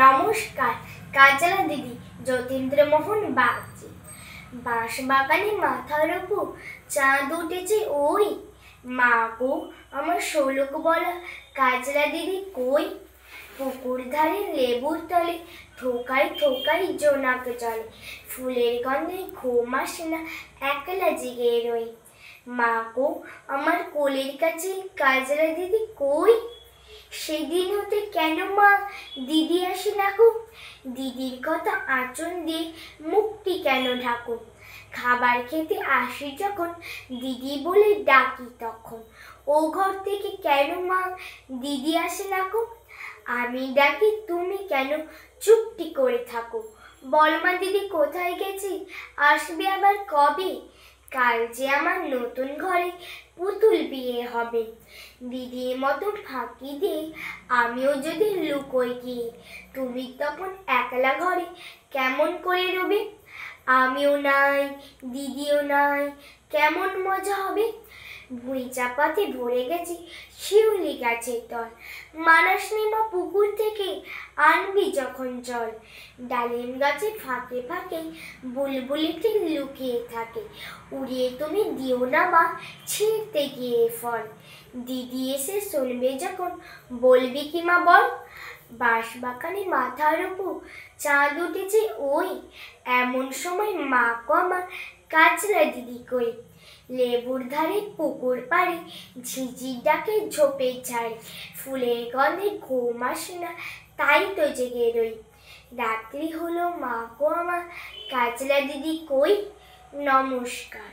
নমস্কার। কাজলা দিদি যতীন্দ্রমোহন বাগচি। বাঁশবাগানে মাথার উপর চাঁদ উঠেছে ওই, মা গো আমার শোলক বলা কাজলা দিদি কই? পুকুর ধারে লেবুর তলে থোকায় থোকায় জোনাক চলে, ফুলের গন্ধে ঘুম আসে না, একলা জেগে রই। মা গো আমার কোলের কাছে কাজলা দিদি কই? সেদিন হতে কেন মা দিদি আসে না গো? দিদির কথা আঁচল দিয়ে মুখটি কেন ঢাকো? খাবার খেতে আসি যখন দিদি বলে ডাকি তখন, ও ঘর থেকে কেন মা দিদি আসে না গো? আমি ডাকি তুমি কেন চুপটি করে থাকো? বল মা দিদি কোথায় গেছি, আসবে আবার কবে? কাল যে আমার নতুন ঘরে পুতুল বিয়ে হবে, দিদির মতো ফাঁকি দিয়ে আমিও যদি লুকোই গিয়ে, তুমি তখন একলা ঘরে কেমন করে রবে? আমিও নাই দিদিও নাই, কেমন মজা হবে? ভুঁই চাপাতে ভরে গেছে শিউলি গাছের তল, মানাস নি মা পুকুর থেকে আনবি যখন জল। ডালিম গাছে ফাঁকে ফাঁকে বুলবুলিটি লুকিয়ে থাকে, উড়িয়ে তুমি দিও না মা ছিঁড়তে গিয়ে ফল। দিদি এসে শুনবে যখন বলবি কি মা বল? বাঁশবাগানে মাথার উপর চাঁদ উঠেছে ওই, এমন সময় মা গো আমার কাজলা দিদি কই? লেবুর ধারে পুকুর পাড়ে ঝিঝির ডাকে ঝোপে ঝাড়ে, ফুলের গন্ধে ঘুম আসে না, তাই তো জেগে রই। রাত্রি হলো মা গো আমার কাজলা দিদি কই? নমস্কার।